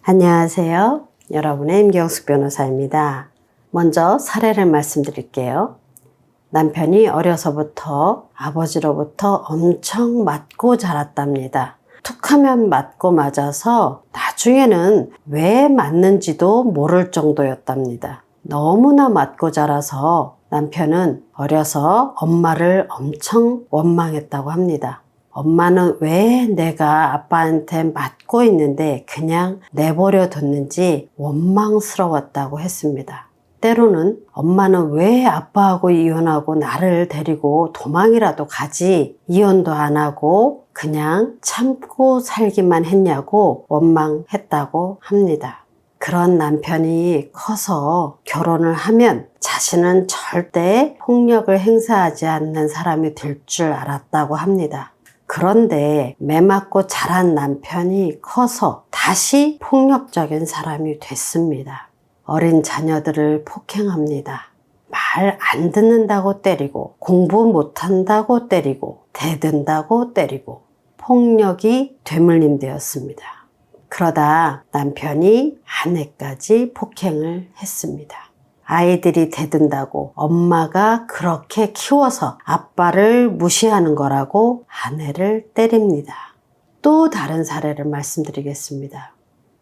안녕하세요. 여러분의 임경숙 변호사입니다. 먼저 사례를 말씀드릴게요. 남편이 어려서부터 아버지로부터 엄청 맞고 자랐답니다. 툭하면 맞고 맞아서 나중에는 왜 맞는지도 모를 정도였답니다. 너무나 맞고 자라서 남편은 어려서 엄마를 엄청 원망했다고 합니다. 엄마는 왜 내가 아빠한테 맞고 있는데 그냥 내버려 뒀는지 원망스러웠다고 했습니다. 때로는 엄마는 왜 아빠하고 이혼하고 나를 데리고 도망이라도 가지, 이혼도 안 하고 그냥 참고 살기만 했냐고 원망했다고 합니다. 그런 남편이 커서 결혼을 하면 자신은 절대 폭력을 행사하지 않는 사람이 될 줄 알았다고 합니다. 그런데 매맞고 자란 남편이 커서 다시 폭력적인 사람이 됐습니다. 어린 자녀들을 폭행합니다. 말 안 듣는다고 때리고, 공부 못한다고 때리고, 대든다고 때리고, 폭력이 되물림되었습니다. 그러다 남편이 아내까지 폭행을 했습니다. 아이들이 대든다고 엄마가 그렇게 키워서 아빠를 무시하는 거라고 아내를 때립니다. 또 다른 사례를 말씀드리겠습니다.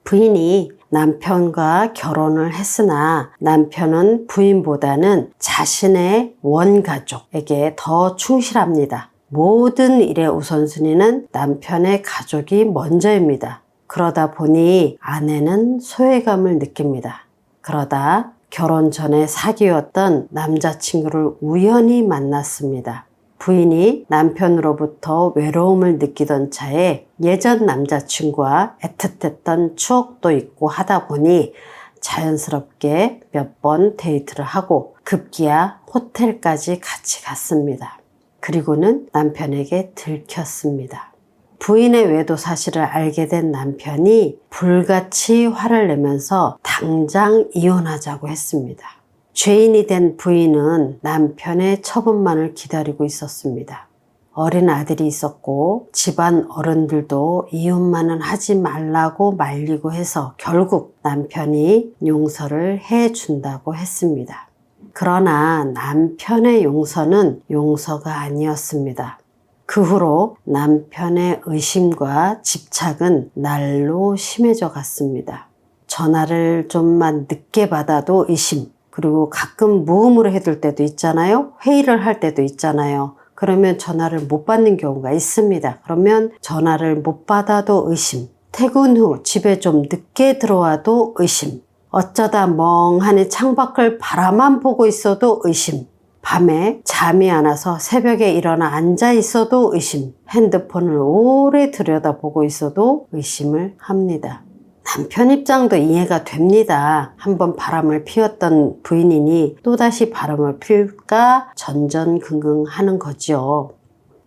부인이 남편과 결혼을 했으나 남편은 부인보다는 자신의 원가족에게 더 충실합니다. 모든 일의 우선순위는 남편의 가족이 먼저입니다. 그러다 보니 아내는 소외감을 느낍니다. 그러다 결혼 전에 사귀었던 남자친구를 우연히 만났습니다. 부인이 남편으로부터 외로움을 느끼던 차에 예전 남자친구와 애틋했던 추억도 있고 하다 보니 자연스럽게 몇 번 데이트를 하고 급기야 호텔까지 같이 갔습니다. 그리고는 남편에게 들켰습니다. 부인의 외도 사실을 알게 된 남편이 불같이 화를 내면서 당장 이혼하자고 했습니다. 죄인이 된 부인은 남편의 처분만을 기다리고 있었습니다. 어린 아들이 있었고 집안 어른들도 이혼만은 하지 말라고 말리고 해서 결국 남편이 용서를 해준다고 했습니다. 그러나 남편의 용서는 용서가 아니었습니다. 그 후로 남편의 의심과 집착은 날로 심해져 갔습니다. 전화를 좀만 늦게 받아도 의심, 그리고 가끔 무음으로 해둘 때도 있잖아요. 회의를 할 때도 있잖아요. 그러면 전화를 못 받는 경우가 있습니다. 그러면 전화를 못 받아도 의심, 퇴근 후 집에 좀 늦게 들어와도 의심, 어쩌다 멍하니 창밖을 바라만 보고 있어도 의심, 밤에 잠이 안 와서 새벽에 일어나 앉아 있어도 의심, 핸드폰을 오래 들여다보고 있어도 의심을 합니다. 남편 입장도 이해가 됩니다. 한번 바람을 피웠던 부인이니 또다시 바람을 필까 전전긍긍하는 거죠.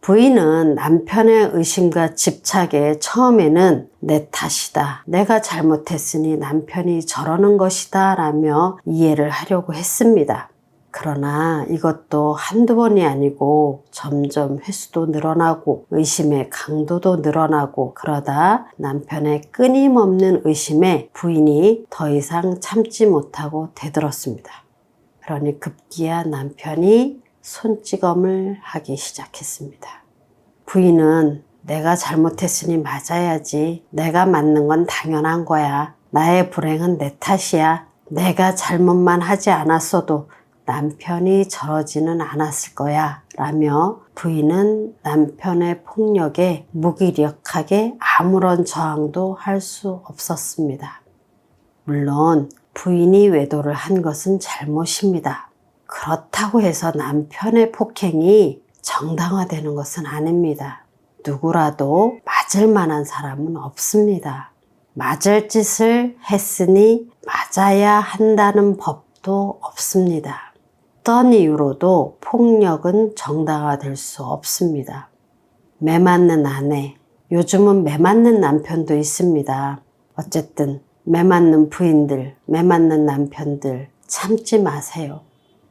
부인은 남편의 의심과 집착에 처음에는 내 탓이다, 내가 잘못했으니 남편이 저러는 것이다 라며 이해를 하려고 했습니다. 그러나 이것도 한두 번이 아니고 점점 횟수도 늘어나고 의심의 강도도 늘어나고 그러다 남편의 끊임없는 의심에 부인이 더 이상 참지 못하고 대들었습니다. 그러니 급기야 남편이 손찌검을 하기 시작했습니다. 부인은 내가 잘못했으니 맞아야지. 내가 맞는 건 당연한 거야. 나의 불행은 내 탓이야. 내가 잘못만 하지 않았어도 남편이 저러지는 않았을 거야 라며 부인은 남편의 폭력에 무기력하게 아무런 저항도 할 수 없었습니다. 물론 부인이 외도를 한 것은 잘못입니다. 그렇다고 해서 남편의 폭행이 정당화되는 것은 아닙니다. 누구라도 맞을 만한 사람은 없습니다. 맞을 짓을 했으니 맞아야 한다는 법도 없습니다. 어떤 이유로도 폭력은 정당화될 수 없습니다. 매맞는 아내, 요즘은 매맞는 남편도 있습니다. 어쨌든 매맞는 부인들, 매맞는 남편들 참지 마세요.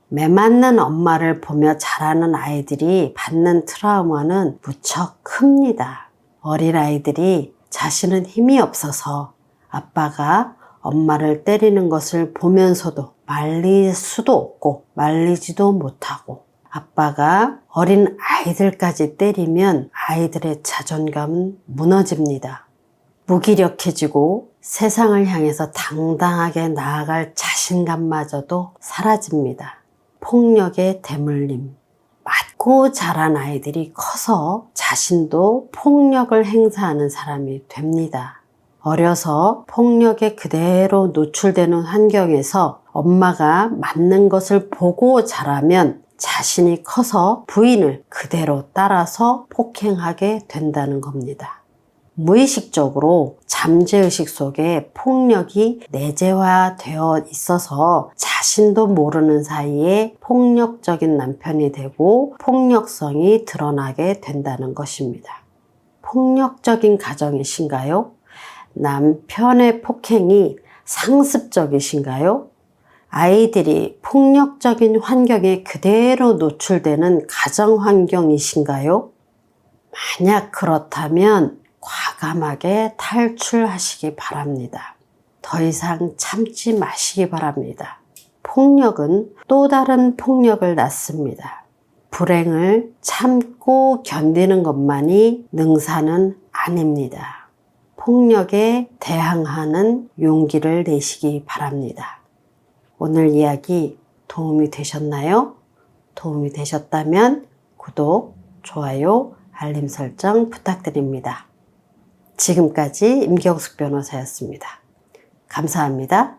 매맞는 엄마를 보며 자라는 아이들이 받는 트라우마는 무척 큽니다. 어린아이들이 자신은 힘이 없어서 아빠가 엄마를 때리는 것을 보면서도 말릴 수도 없고 말리지도 못하고, 아빠가 어린 아이들까지 때리면 아이들의 자존감은 무너집니다. 무기력해지고 세상을 향해서 당당하게 나아갈 자신감마저도 사라집니다. 폭력의 대물림. 맞고 자란 아이들이 커서 자신도 폭력을 행사하는 사람이 됩니다. 어려서 폭력에 그대로 노출되는 환경에서 엄마가 맞는 것을 보고 자라면 자신이 커서 부인을 그대로 따라서 폭행하게 된다는 겁니다. 무의식적으로 잠재의식 속에 폭력이 내재화되어 있어서 자신도 모르는 사이에 폭력적인 남편이 되고 폭력성이 드러나게 된다는 것입니다. 폭력적인 가정이신가요? 남편의 폭행이 상습적이신가요? 아이들이 폭력적인 환경에 그대로 노출되는 가정 환경이신가요? 만약 그렇다면 과감하게 탈출하시기 바랍니다. 더 이상 참지 마시기 바랍니다. 폭력은 또 다른 폭력을 낳습니다. 불행을 참고 견디는 것만이 능사는 아닙니다. 폭력에 대항하는 용기를 내시기 바랍니다. 오늘 이야기 도움이 되셨나요? 도움이 되셨다면 구독, 좋아요, 알림 설정 부탁드립니다. 지금까지 임경숙 변호사였습니다. 감사합니다.